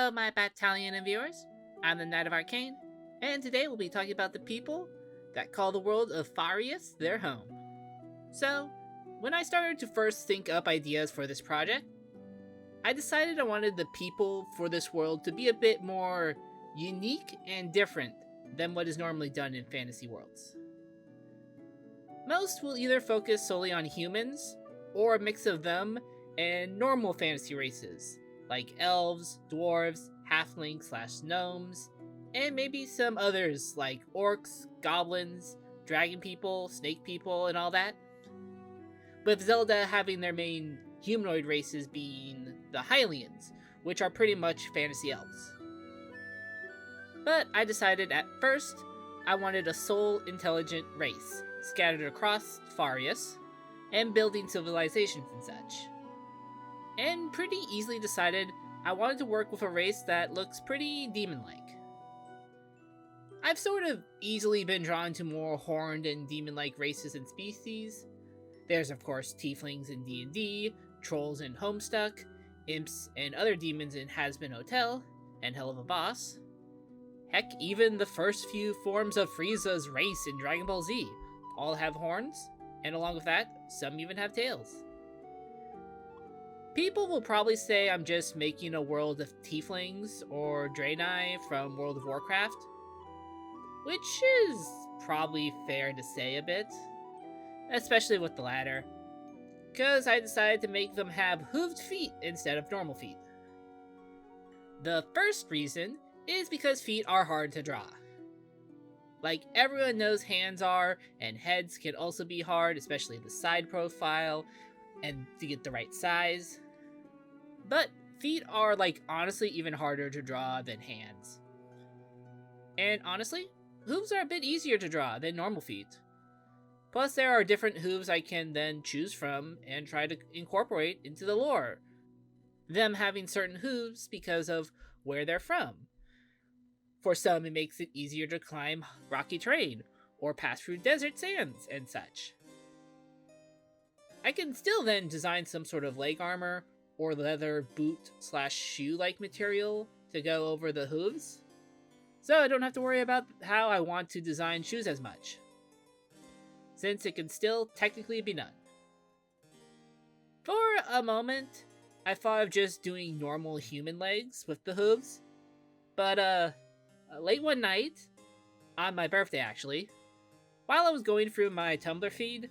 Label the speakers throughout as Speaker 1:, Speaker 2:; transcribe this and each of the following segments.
Speaker 1: Hello, my battalion and viewers. I'm the Knight of Arcane, and today we'll be talking about the people that call the world of Fareus their home. So, when I started to first think up ideas for this project, I decided I wanted the people for this world to be a bit more unique and different than what is normally done in fantasy worlds. Most will either focus solely on humans, or a mix of them and normal fantasy races, like elves, dwarves, halflings/gnomes, and maybe some others like orcs, goblins, dragon people, snake people, and all that. With Zelda having their main humanoid races being the Hylians, which are pretty much fantasy elves. But I decided at first I wanted a sole intelligent race scattered across Fareus and building civilizations and such. And pretty easily decided I wanted to work with a race that looks pretty demon-like. I've sort of easily been drawn to more horned and demon-like races and species. There's of course tieflings in D&D, trolls in Homestuck, imps and other demons in Has-Been Hotel, and Hell of a Boss. Heck, even the first few forms of Frieza's race in Dragon Ball Z all have horns, and along with that, some even have tails. People will probably say I'm just making a world of tieflings or Draenei from World of Warcraft, which is probably fair to say a bit, especially with the latter, because I decided to make them have hooved feet instead of normal feet. The first reason is because feet are hard to draw. Like everyone knows hands are, and heads can also be hard, especially the side profile, and to get the right size. But feet are honestly even harder to draw than hands. And honestly, hooves are a bit easier to draw than normal feet. Plus there are different hooves I can then choose from and try to incorporate into the lore. Them having certain hooves because of where they're from. For some it makes it easier to climb rocky terrain, or pass through desert sands and such. I can still then design some sort of leg armor, or leather boot/shoe-like material to go over the hooves, so I don't have to worry about how I want to design shoes as much, since it can still technically be done. For a moment, I thought of just doing normal human legs with the hooves, but late one night, on my birthday actually, while I was going through my Tumblr feed,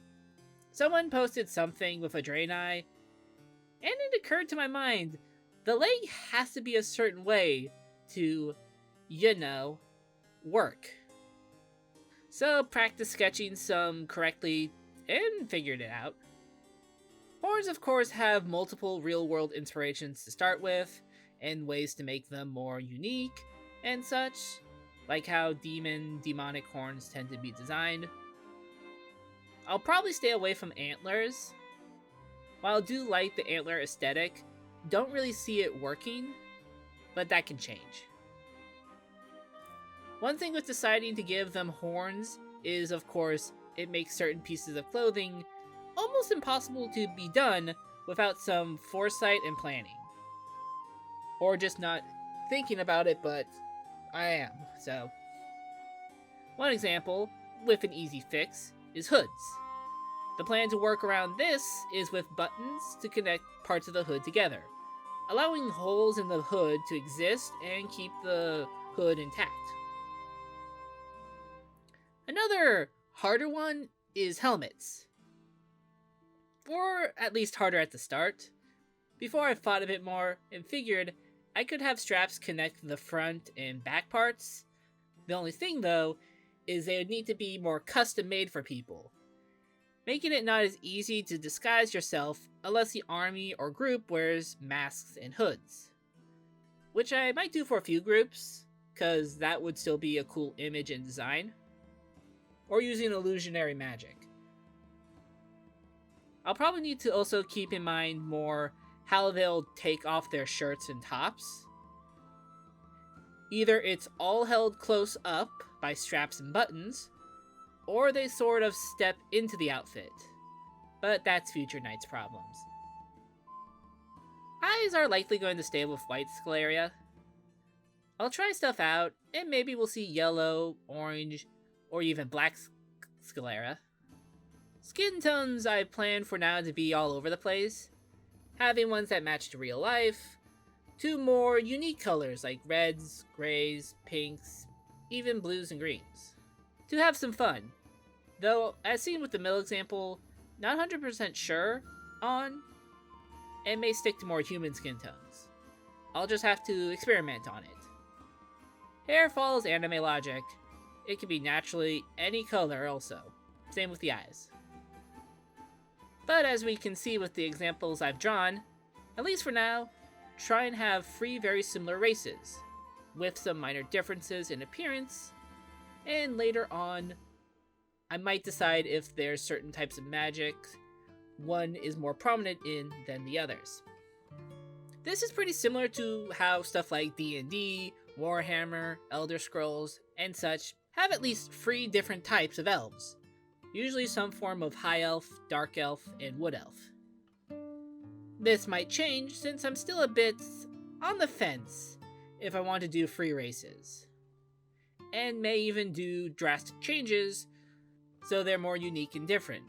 Speaker 1: someone posted something with a Draenei, and it occurred to my mind, the leg has to be a certain way to, work. So practice sketching some correctly and figured it out. Horns of course have multiple real-world inspirations to start with, and ways to make them more unique and such, like how demonic horns tend to be designed. I'll probably stay away from antlers. While I do like the antler aesthetic, don't really see it working, but that can change. One thing with deciding to give them horns is, of course, it makes certain pieces of clothing almost impossible to be done without some foresight and planning. Or just not thinking about it, but I am, so. One example, with an easy fix, is hoods. The plan to work around this is with buttons to connect parts of the hood together, allowing holes in the hood to exist and keep the hood intact. Another harder one is helmets. Or at least harder at the start. Before I thought a bit more and figured I could have straps connect the front and back parts. The only thing though is they would need to be more custom made for people, making it not as easy to disguise yourself unless the army or group wears masks and hoods. Which I might do for a few groups, cause that would still be a cool image and design. Or using illusionary magic. I'll probably need to also keep in mind more how they'll take off their shirts and tops. Either it's all held close up by straps and buttons, or they sort of step into the outfit. But that's future Knight's problems. Eyes are likely going to stay with White Scalaria. I'll try stuff out, and maybe we'll see yellow, orange, or even black sclera. Skin tones I plan for now to be all over the place, having ones that match to real life, to more unique colors like reds, grays, pinks, even blues and greens. To have some fun, though as seen with the mill example, not 100% sure on, and may stick to more human skin tones. I'll just have to experiment on it. Hair follows anime logic. It can be naturally any color also. Same with the eyes. But as we can see with the examples I've drawn, at least for now, try and have 3 very similar races, with some minor differences in appearance, and later on, I might decide if there's certain types of magic one is more prominent in than the others. This is pretty similar to how stuff like D&D, Warhammer, Elder Scrolls, and such have at least 3 different types of elves, usually some form of high elf, dark elf, and wood elf. This might change since I'm still a bit on the fence if I want to do 3 races, and may even do drastic changes so they're more unique and different,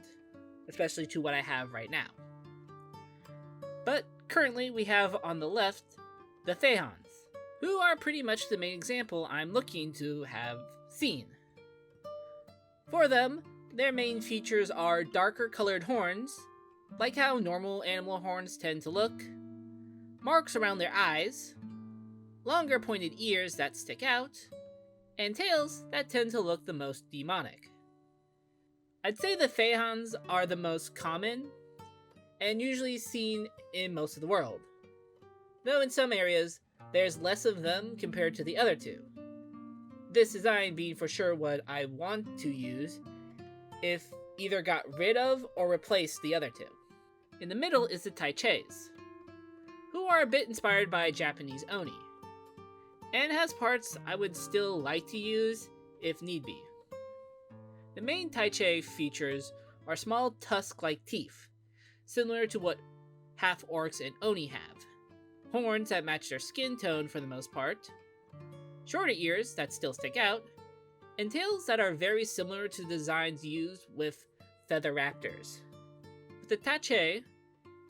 Speaker 1: especially to what I have right now. But currently we have on the left the Thehons, who are pretty much the main example I'm looking to have seen. For them, their main features are darker colored horns, like how normal animal horns tend to look, marks around their eyes, longer pointed ears that stick out, and tails that tend to look the most demonic. I'd say the Thehons are the most common, and usually seen in most of the world, though in some areas, there's less of them compared to the other 2. This design being for sure what I want to use if either got rid of or replaced the other 2. In the middle is the Taichis, who are a bit inspired by Japanese Oni, and has parts I would still like to use if need be. The main Taichi features are small tusk-like teeth, similar to what half-orcs and Oni have, horns that match their skin tone for the most part, shorter ears that still stick out, and tails that are very similar to designs used with feather raptors. With the Taichi,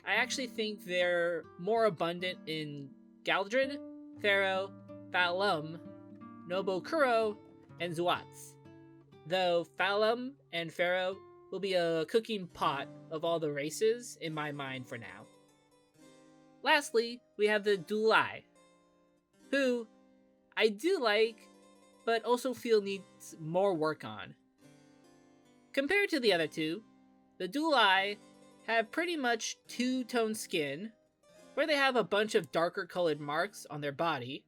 Speaker 1: I actually think they're more abundant in Galdred, Pharaoh, Falum, Nobokuro, and Zuats, though Falum and Pharaoh will be a cooking pot of all the races in my mind for now. Lastly, we have the Dulai, who I do like, but also feel needs more work on. Compared to the other 2, the Dulai have pretty much 2-tone skin, where they have a bunch of darker colored marks on their body,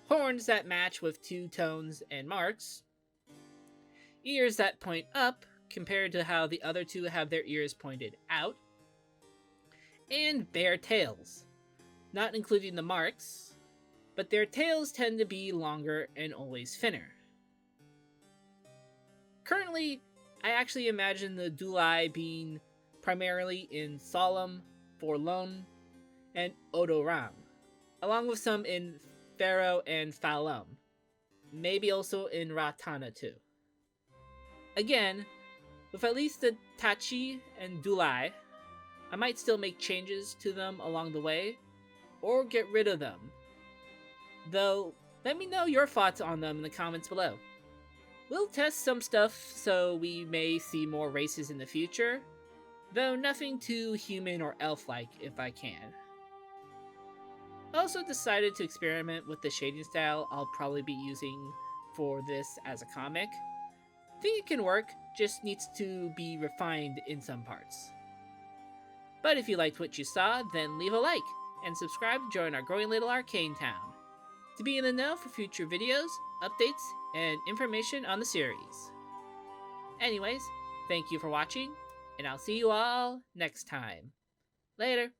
Speaker 1: horns that match with 2 tones and marks, ears that point up compared to how the other 2 have their ears pointed out, and bare tails, not including the marks, but their tails tend to be longer and always thinner. Currently, I actually imagine the Dulai being primarily in Solemn, Forlorn, and Odoram, along with some in Pharaoh and Falum, maybe also in Ratana too. Again, with at least the Tachi and Dulai, I might still make changes to them along the way, or get rid of them. Though, let me know your thoughts on them in the comments below. We'll test some stuff so we may see more races in the future, though nothing too human or elf-like if I can. I also decided to experiment with the shading style I'll probably be using for this as a comic. Think it can work, just needs to be refined in some parts. But if you liked what you saw, then leave a like, and subscribe to join our growing little Arcane town, to be in the know for future videos, updates, and information on the series. Anyways, thank you for watching, and I'll see you all next time. Later!